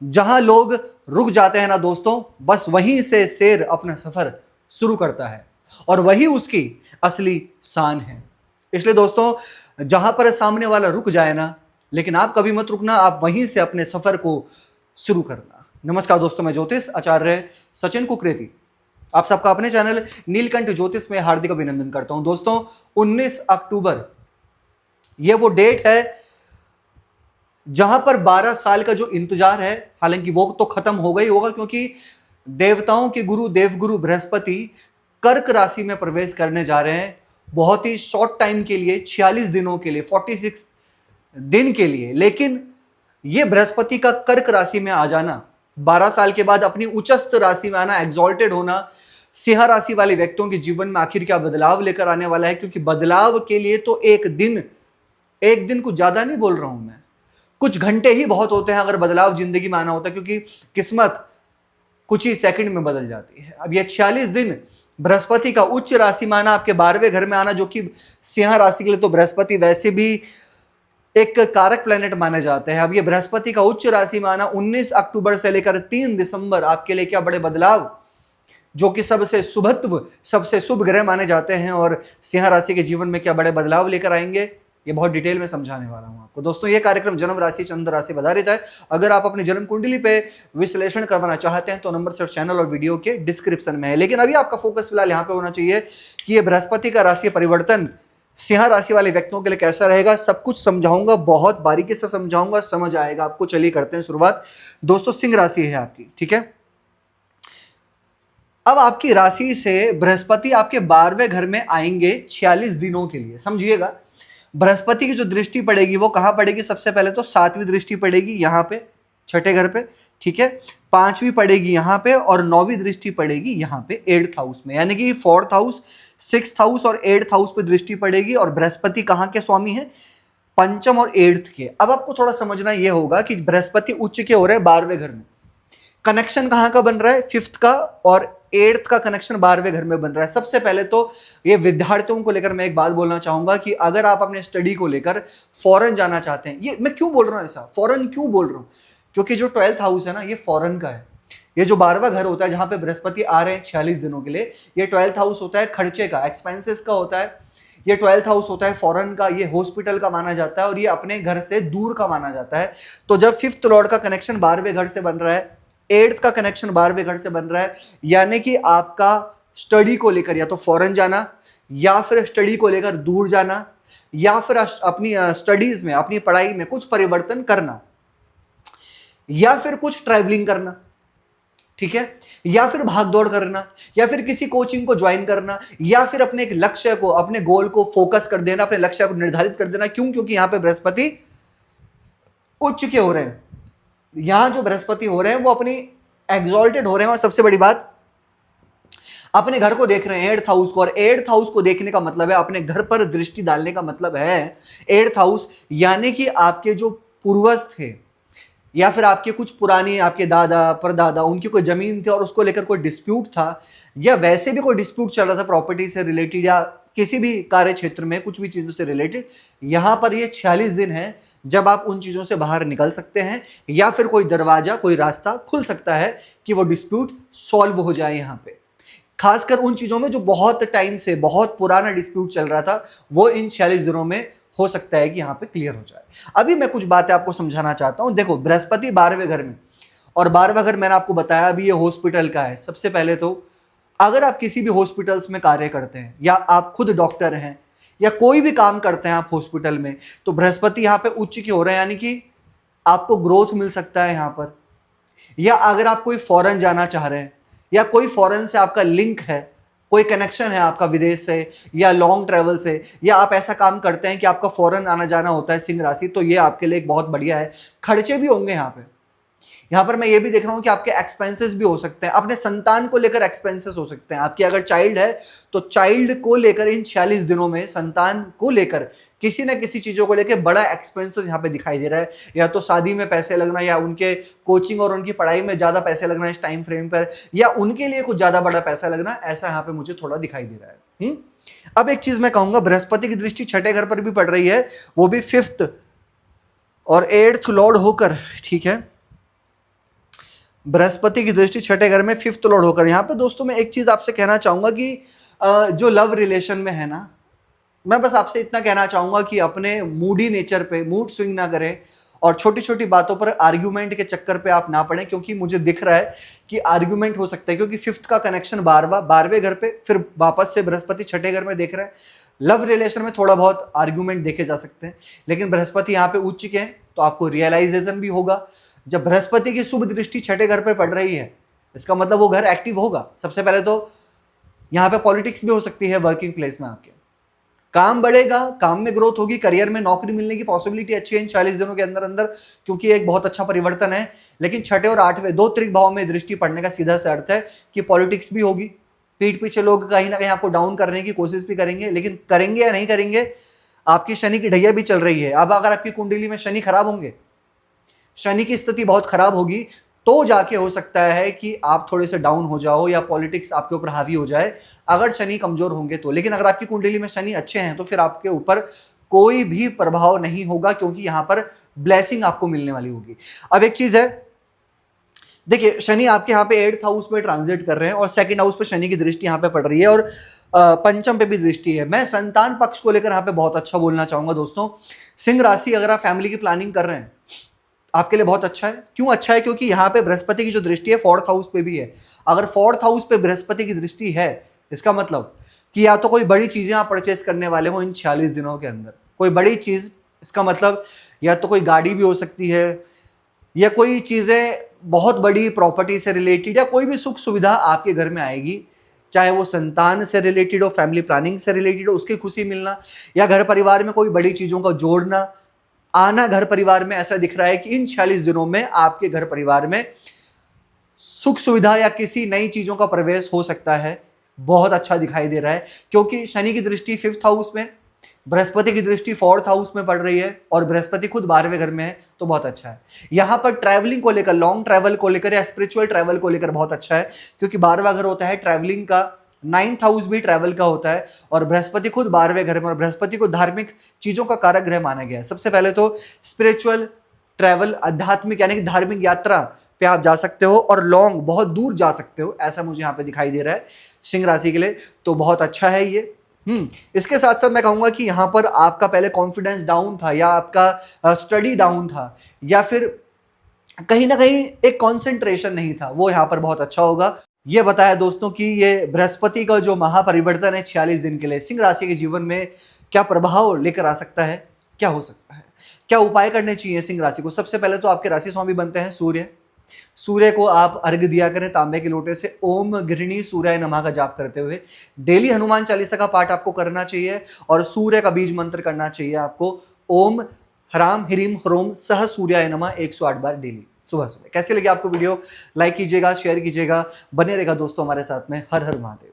जहां लोग रुक जाते हैं ना दोस्तों, बस वहीं से शेर अपना सफर शुरू करता है और वही उसकी असली शान है। इसलिए दोस्तों, जहां पर सामने वाला रुक जाए ना, लेकिन आप कभी मत रुकना, आप वहीं से अपने सफर को शुरू करना। नमस्कार दोस्तों, मैं ज्योतिष आचार्य सचिन कुकरेती आप सबका अपने चैनल नीलकंठ ज्योतिष में हार्दिक अभिनंदन करता हूं। दोस्तों, 19 अक्टूबर ये वो डेट है जहां पर 12 साल का जो इंतजार है, हालांकि वो तो खत्म हो गई होगा, क्योंकि देवताओं के गुरु देवगुरु बृहस्पति कर्क राशि में प्रवेश करने जा रहे हैं बहुत ही शॉर्ट टाइम के लिए, 46 दिनों के लिए, 46 दिन के लिए। लेकिन ये बृहस्पति का कर्क राशि में आ जाना, 12 साल के बाद अपनी उच्चस्थ राशि में आना, एग्जॉल्टेड होना, सिंह राशि वाले व्यक्तियों के जीवन में आखिर क्या बदलाव लेकर आने वाला है। क्योंकि बदलाव के लिए तो एक दिन कुछ ज्यादा नहीं बोल रहा हूं मैं, कुछ घंटे ही बहुत होते हैं अगर बदलाव जिंदगी में आना होता है, क्योंकि किस्मत कुछ ही सेकंड में बदल जाती है। अब ये 46 दिन बृहस्पति का उच्च राशि में आना, आपके 12वें घर में आना, जो कि सिंह राशि के लिए तो बृहस्पति वैसे भी एक कारक प्लेनेट माने जाते हैं। अब ये बृहस्पति का उच्च राशि में आना 19 अक्टूबर से लेकर 3 दिसंबर आपके लिए क्या बड़े बदलाव, जो कि सबसे शुभत्व, सबसे शुभ ग्रह माने जाते हैं, और सिंह राशि के जीवन में क्या बड़े बदलाव लेकर आएंगे, ये बहुत डिटेल में समझाने वाला हूं आपको। दोस्तों, ये कार्यक्रम जन्म राशि चंद्र राशि आधारित है। अगर आप अपनी जन्म कुंडली पे विश्लेषण करवाना चाहते हैं तो नंबर सिर्फ चैनल और वीडियो के डिस्क्रिप्शन में है। लेकिन अभी आपका फोकस फिलहाल यहाँ पे होना चाहिए कि ये बृहस्पति का राशि परिवर्तन सिंह राशि वाले व्यक्तियों के लिए कैसा रहेगा। सब कुछ समझाऊंगा, बहुत बारीकी से समझाऊंगा, समझ आएगा आपको। चलिए करते हैं शुरुआत। दोस्तों, सिंह राशि है आपकी, ठीक है। अब आपकी राशि से बृहस्पति आपके 12वें घर में आएंगे 46 दिनों के लिए। समझिएगा, बृहस्पति की जो दृष्टि पड़ेगी वो कहां पड़ेगी, सबसे पहले तो 7वीं दृष्टि पड़ेगी यहां पे, छठे घर पे, ठीक है। 5वीं पड़ेगी यहां पे और 9वीं दृष्टि पड़ेगी यहां पे 8th हाउस में, यानी कि 4th हाउस, 6th हाउस और 8th हाउस पे दृष्टि पड़ेगी। और बृहस्पति कहां के स्वामी है, पंचम और 8th के। अब आपको थोड़ा समझना यह होगा कि बृहस्पति उच्च के हो रहे हैं 12वें घर में, कनेक्शन कहां का बन रहा है, 5th का, और 8th का कनेक्शन 12वें घर में बन रहा है। सबसे पहले तो ये विद्यार्थियों को लेकर मैं एक बात बोलना चाहूंगा कि अगर आप अपने स्टडी को लेकर फॉरेन जाना चाहते हैं, ये मैं क्यों बोल रहा हूं ऐसा, फॉरेन क्यों बोल रहा हूं, क्योंकि जो 12th हाउस है ना, ये फॉरेन का है। ये जो 12वां घर होता है जहां पे बृहस्पति आ रहे हैं 46 दिनों के लिए, ये 12th हाउस होता है खर्चे का, एक्सपेंसेस का होता है। ये 12th हाउस होता है फॉरेन का, ये हॉस्पिटल का माना जाता है, और ये अपने घर से दूर का माना जाता है। तो जब 5th लॉर्ड का कनेक्शन 12वें घर से बन रहा है, 8th का कनेक्शन 12वें घर से बन रहा है, यानी कि आपका स्टडी को लेकर या तो फॉरेन जाना, या फिर स्टडी को लेकर दूर जाना, या फिर अपनी स्टडीज में, अपनी पढ़ाई में कुछ परिवर्तन करना, या फिर कुछ ट्रैवलिंग करना, ठीक है, या फिर भागदौड़ करना, या फिर किसी कोचिंग को ज्वाइन करना, या फिर अपने एक लक्ष्य को, अपने गोल को फोकस कर देना, अपने लक्ष्य को निर्धारित कर देना। क्यों, क्योंकि यहां पे बृहस्पति उच्च के हो रहे हैं। यहां जो बृहस्पति हो रहे हैं वो अपनी एग्जॉल्टेड हो रहे हैं, और सबसे बड़ी बात अपने घर को देख रहे हैं, 8th हाउस को। और 8th हाउस को देखने का मतलब है अपने घर पर दृष्टि डालने का मतलब है 8th हाउस, यानी कि आपके जो पूर्वज थे, या फिर आपके कुछ पुराने, आपके दादा परदादा, उनकी कोई जमीन थी और उसको लेकर कोई डिस्प्यूट था, या वैसे भी कोई डिस्प्यूट चल रहा था प्रॉपर्टी से रिलेटेड, या किसी भी कार्य क्षेत्र में कुछ भी चीजों से रिलेटेड, यहां पर ये 46 दिन है जब आप उन चीजों से बाहर निकल सकते हैं, या फिर कोई दरवाजा, कोई रास्ता खुल सकता है कि वो डिस्प्यूट सॉल्व हो जाए। यहां पे खासकर उन चीजों में जो बहुत टाइम से, बहुत पुराना डिस्प्यूट चल रहा था, वो इन 46 दिनों में हो सकता है कि यहां पे क्लियर हो जाए। अभी मैं कुछ बातें आपको समझाना चाहता हूं। देखो, बृहस्पति 12वें घर में, और 12वां घर मैंने आपको बताया अभी ये हॉस्पिटल का है। सबसे पहले तो अगर आप किसी भी हॉस्पिटल्स में कार्य करते हैं, या आप खुद डॉक्टर हैं, या कोई भी काम करते हैं आप हॉस्पिटल में, तो बृहस्पति यहाँ पे उच्च के हो रहे हैं, यानी कि आपको ग्रोथ मिल सकता है यहाँ पर। या अगर आप कोई फॉरेन जाना चाह रहे हैं, या कोई फॉरेन से आपका लिंक है, कोई कनेक्शन है आपका विदेश से या लॉन्ग ट्रैवल से, या आप ऐसा काम करते हैं कि आपका फॉरेन आना जाना होता है सिंह राशि, तो ये आपके लिए एक बहुत बढ़िया है। खर्चे भी होंगे यहाँ पे। यहाँ पर मैं ये भी देख रहा हूँ कि आपके एक्सपेंसेस भी हो सकते हैं, अपने संतान को लेकर एक्सपेंसेस हो सकते हैं। आपकी अगर चाइल्ड है तो चाइल्ड को लेकर इन 46 दिनों में संतान को लेकर किसी ना किसी चीजों को लेकर बड़ा एक्सपेंसेस यहाँ पे दिखाई दे रहा है। या तो शादी में पैसे लगना, या उनके कोचिंग और उनकी पढ़ाई में ज्यादा पैसे लगना इस टाइम फ्रेम पर, या उनके लिए कुछ ज्यादा बड़ा पैसा लगना, ऐसा यहाँ पे मुझे थोड़ा दिखाई दे रहा है। अब एक चीज मैं कहूंगा, बृहस्पति की दृष्टि छठे घर पर भी पड़ रही है, वो भी 5th और 8th लॉर्ड होकर, ठीक है। बृहस्पति की दृष्टि छठे घर में फिफ्थ लॉर्ड होकर, यहाँ पे दोस्तों मैं एक चीज आपसे कहना चाहूंगा कि जो लव रिलेशन में है ना, मैं बस आपसे इतना कहना चाहूंगा कि अपने मूडी नेचर पे मूड स्विंग ना करें और छोटी छोटी बातों पर आर्ग्यूमेंट के चक्कर पे आप ना पड़े, क्योंकि मुझे दिख रहा है कि आर्ग्यूमेंट हो सकता है, क्योंकि फिफ्थ का कनेक्शन 12वें घर पे, फिर वापस से बृहस्पति छठे घर में देख रहे हैं। लव रिलेशन में थोड़ा बहुत आर्ग्यूमेंट देखे जा सकते हैं, लेकिन बृहस्पति यहाँ पे उच्च चुके हैं तो आपको रियलाइजेशन भी होगा। जब बृहस्पति की शुभ दृष्टि छठे घर पर पड़ रही है, इसका मतलब वो घर एक्टिव होगा। सबसे पहले तो यहाँ पे पॉलिटिक्स भी हो सकती है, वर्किंग प्लेस में आपके काम बढ़ेगा, काम में ग्रोथ होगी, करियर में नौकरी मिलने की पॉसिबिलिटी अच्छी है इन 40 दिनों के अंदर अंदर, क्योंकि एक बहुत अच्छा परिवर्तन है। लेकिन छठे और आठवें दो त्रिक भाव में दृष्टि पड़ने का सीधा सा अर्थ है कि पॉलिटिक्स भी होगी, पीठ पीछे लोग कहीं ना कहीं आपको डाउन करने की कोशिश भी करेंगे, लेकिन करेंगे या नहीं करेंगे, आपकी शनि की ढैया भी चल रही है। अब अगर आपकी कुंडली में शनि खराब होंगे, शनि की स्थिति बहुत खराब होगी, तो जाके हो सकता है कि आप थोड़े से डाउन हो जाओ या पॉलिटिक्स आपके ऊपर हावी हो जाए, अगर शनि कमजोर होंगे तो। लेकिन अगर आपकी कुंडली में शनि अच्छे हैं तो फिर आपके ऊपर कोई भी प्रभाव नहीं होगा, क्योंकि यहां पर ब्लेसिंग आपको मिलने वाली होगी। अब एक चीज है, देखिए शनि आपके यहाँ पे 8th हाउस में ट्रांजिट कर रहे हैं और 2nd हाउस पे शनि की दृष्टि यहाँ पे पड़ रही है और पंचम पे भी दृष्टि है। मैं संतान पक्ष को लेकर यहाँ पे बहुत अच्छा बोलना चाहूंगा दोस्तों। सिंह राशि, अगर आप फैमिली की प्लानिंग कर रहे हैं, आपके लिए बहुत अच्छा है। क्यों अच्छा है? क्योंकि यहाँ पे बृहस्पति की जो दृष्टि है 4th हाउस पे भी है। अगर 4th हाउस पे बृहस्पति की दृष्टि है, इसका मतलब कि या तो कोई बड़ी चीजें आप परचेस करने वाले हो इन 46 दिनों के अंदर, कोई बड़ी चीज, इसका मतलब या तो कोई गाड़ी भी हो सकती है, या कोई चीजें बहुत बड़ी प्रॉपर्टी से रिलेटेड, या कोई भी सुख सुविधा आपके घर में आएगी, चाहे वो संतान से रिलेटेड हो, फैमिली प्लानिंग से रिलेटेड हो, उसकी खुशी मिलना, या घर परिवार में कोई बड़ी चीजों का जोड़ना आना घर परिवार में। ऐसा दिख रहा है कि इन 46 दिनों में आपके घर परिवार में सुख सुविधा या किसी नई चीजों का प्रवेश हो सकता है। बहुत अच्छा दिखाई दे रहा है, क्योंकि शनि की दृष्टि 5th हाउस में, बृहस्पति की दृष्टि 4th हाउस में पड़ रही है और बृहस्पति खुद 12वें घर में है, तो बहुत अच्छा है। यहां पर ट्रैवलिंग को लेकर, लॉन्ग ट्रैवल को लेकर या स्पिरिचुअल ट्रैवल को लेकर बहुत अच्छा है, क्योंकि 12वां घर होता है ट्रैवलिंग का, 9th हाउस भी ट्रैवल का होता है और बृहस्पति खुद 12वें घर में, और बृहस्पति को धार्मिक चीजों का कारक ग्रह माना गया है। सबसे पहले तो स्पिरिचुअल ट्रैवल, आध्यात्मिक यानी कि धार्मिक यात्रा पे आप जा सकते हो और लॉन्ग बहुत दूर जा सकते हो, ऐसा मुझे यहाँ पे दिखाई दे रहा है सिंह राशि के लिए, तो बहुत अच्छा है ये। इसके साथ साथ मैं कहूंगा कि यहाँ पर आपका पहले कॉन्फिडेंस डाउन था, या आपका स्टडी डाउन था, या फिर कहीं ना कहीं एक कॉन्सेंट्रेशन नहीं था, वो यहाँ पर बहुत अच्छा होगा। ये बताया दोस्तों कि ये बृहस्पति का जो महापरिवर्तन है 46 दिन के लिए सिंह राशि के जीवन में क्या प्रभाव लेकर आ सकता है, क्या हो सकता है, क्या उपाय करने चाहिए सिंह राशि को। सबसे पहले तो आपके राशि स्वामी बनते हैं सूर्य। सूर्य को आप अर्घ दिया करें तांबे के लोटे से, ओम गृहिणी सूर्याय नमः का जाप करते हुए। डेली हनुमान चालीसा का पाठ आपको करना चाहिए और सूर्य का बीज मंत्र करना चाहिए आपको, ओम ह्राम ह्रीम ह्रोम सह सूर्याय नमः 108 बार डेली सुबह सुबह। कैसे लगे आपको वीडियो? लाइक कीजिएगा, शेयर कीजिएगा, बने रहेगा दोस्तों हमारे साथ में। हर हर महादेव।